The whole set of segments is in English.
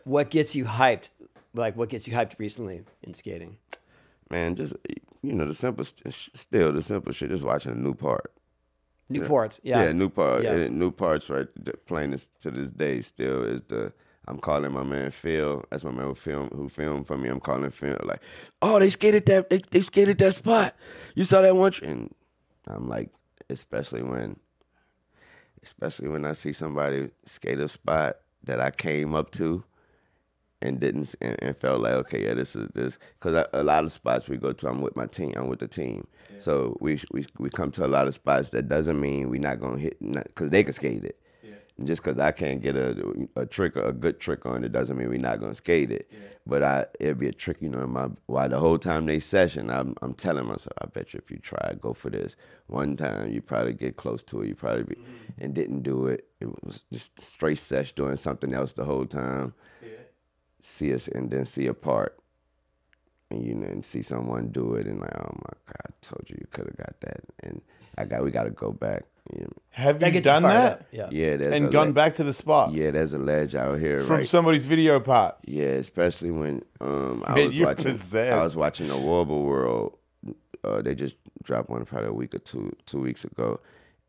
What gets you hyped? Like, what gets you hyped recently in skating? Man, just the simple, still the simple shit. Just watching a new part. Newports, yeah. Yeah, new part. Yeah. New parts. Right, playing this to this day. Still is the. I'm calling my man Phil. That's my man who filmed for me. I'm calling Phil like, oh, they skated that. They skated that spot. You saw that one? And I'm like, especially when I see somebody skate a spot that I came up to and didn't and felt like, okay, yeah, this is this, because a lot of spots we go to, I'm with my team, I'm with the team, so we come to a lot of spots. That doesn't mean we're not gonna hit, because they can skate it. And just because I can't get a good trick on it doesn't mean we're not gonna skate it. But it'd be a trick, while the whole time they session, I'm telling myself, I bet you if you try, go for this one time, you probably get close to it. You probably be, and didn't do it. It was just straight sesh doing something else the whole time. See us and then see a part, and and see someone do it, and like, oh my God, I told you could have got that, and we got to go back. Have you done that? Yeah. Yeah, and gone back to the spot. Yeah, there's a ledge out here from somebody's video part. Yeah, especially when Man, I was watching the Warble World. They just dropped one probably a week or two weeks ago.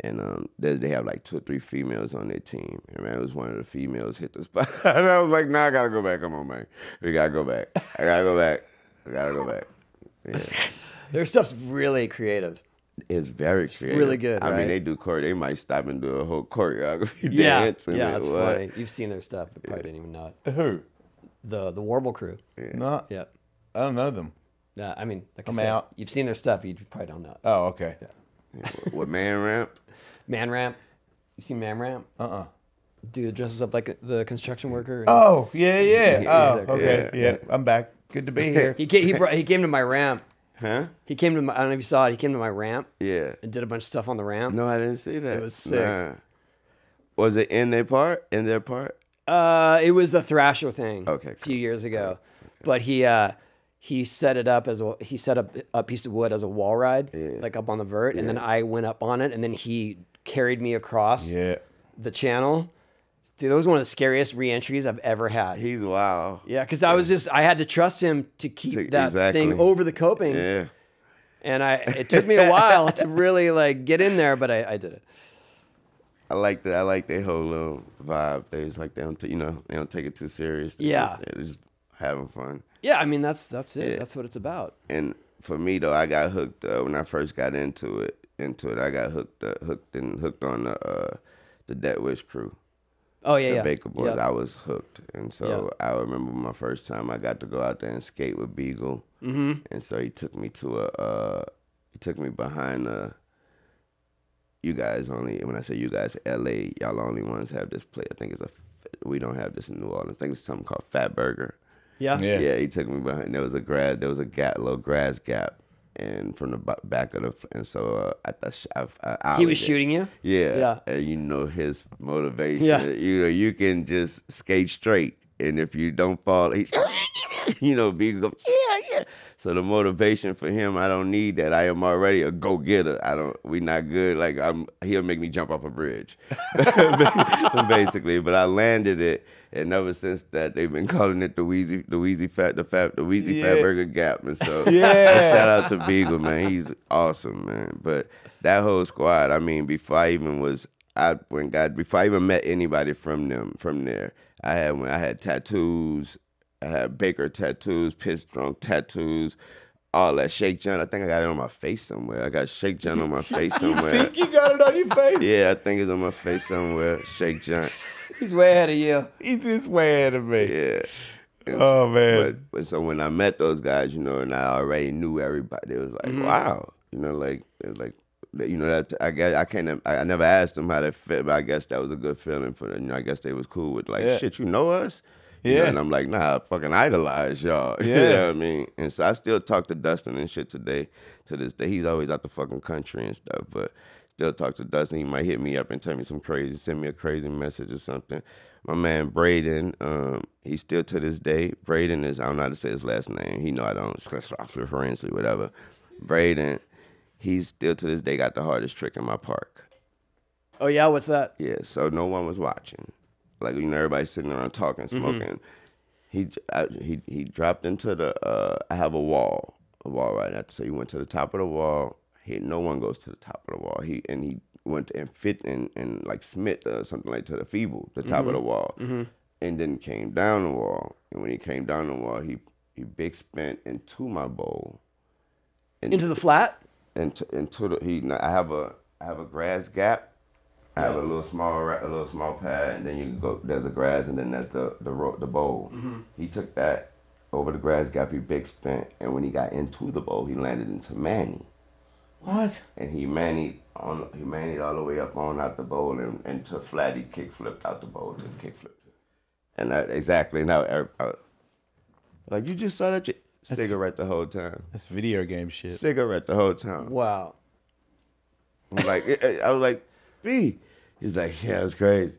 And they have like 2 or 3 females on their team. And man, it was one of the females hit the spot. And I was like, nah, I gotta go back. Come on, man. We gotta go back. I gotta go back. Yeah. Their stuff's really creative. It's very creative. Really good, I right? mean, they do they might stop and do a whole choreography Yeah, dance. yeah, that's funny. You've seen their stuff, but probably didn't even know it. Who? The Warble crew. No. Yeah. I don't know them. Yeah, I mean, like I'm I said, out. you've seen their stuff, you probably don't know it. Oh, okay. Yeah. What, Man Ramp? Man Ramp. You seen Man Ramp? Dude dresses up like the construction worker. Oh, yeah. Oh, there. okay. Yeah, I'm back. Good to be here. He came to my ramp. Huh? He came to my, I don't know if you saw it. He came to my ramp. Yeah. And did a bunch of stuff on the ramp. No, I didn't see that. It was sick. Nah. Was it in their part? It was a Thrasher thing. Okay, A few years ago, but he set it up he set up a piece of wood as a wall ride, like up on the vert, and then I went up on it, and then he carried me across the channel. Dude, that was one of the scariest re-entries I've ever had. He's wow. Yeah, because I had to trust him to keep that thing over the coping. Yeah. And it took me a while to really like get in there, but I did it. I like that. I like their whole little vibe. They just like they don't take it too serious. They're just having fun. Yeah, I mean that's it. Yeah. That's what it's about. And for me though, I got hooked when I first got into it. I got hooked on the Dead Wish crew. Oh yeah, the yeah. Baker Boys. Yep. I was hooked, and so I remember my first time I got to go out there and skate with Beagle, and so he took me behind you guys only. When I say you guys, LA, y'all only ones have this place. I think we don't have this in New Orleans. I think it's something called Fat Burger. Yeah. Yeah. He took me behind. There was a little grass gap. And from the back of and so he was shooting you. Yeah. And his motivation. Yeah. You can just skate straight, and if you don't fall, he's Beagle goes, yeah. So the motivation for him, I don't need that. I am already a go getter. We not good. Like he'll make me jump off a bridge, basically. But I landed it. And ever since that, they've been calling it the Wheezy Fat Burger Gap. And so shout out to Beagle, man. He's awesome, man. But that whole squad, I mean, before I even met anybody from there, I had tattoos. I had Baker tattoos, Piss Drunk tattoos, all that. Shake John, I think I got it on my face somewhere. I got Shake John on my face somewhere. You think you got it on your face? Yeah, I think it's on my face somewhere. Shake John. He's way ahead of you. He's just way ahead of me. Yeah. Oh, man. But so when I met those guys, and I already knew everybody, it was like, wow. I never asked them how they fit, but I guess that was a good feeling for them. I guess they was cool with shit, you know us? Yeah. And I'm like, nah, I fucking idolize y'all. Yeah. You know what I mean? And so I still talk to Dustin and shit to this day. He's always out the fucking country and stuff, but still talk to Dustin. He might hit me up and tell me send me a crazy message or something. My man Braden, he's still to this day. Braden is, I don't know how to say his last name. He know I don't, Forensic, whatever. Braden, he's still to this day got the hardest trick in my park. Oh yeah, what's that? Yeah, so no one was watching. Like, everybody's sitting around talking, smoking. he dropped into the. I have a wall right now. So he went to the top of the wall. No one goes to the top of the wall. He went and fit and like smit something like to the feeble, the top of the wall, and then came down the wall. And when he came down the wall, he big spent into my bowl. Into the flat. Into the I have a grass gap. I have a little small pad, and then you go. There's a grass, and then there's the bowl. He took that over the grass gap. He big spent, and when he got into the bowl, he landed into Manny. What? And he manied all the way up on out the bowl and to flat. He kick flipped out the bowl to the kick flip. And that exactly now, like you just saw that cigarette the whole time. That's video game shit. Cigarette the whole time. Wow. I was like, B. He's like, yeah, it was crazy.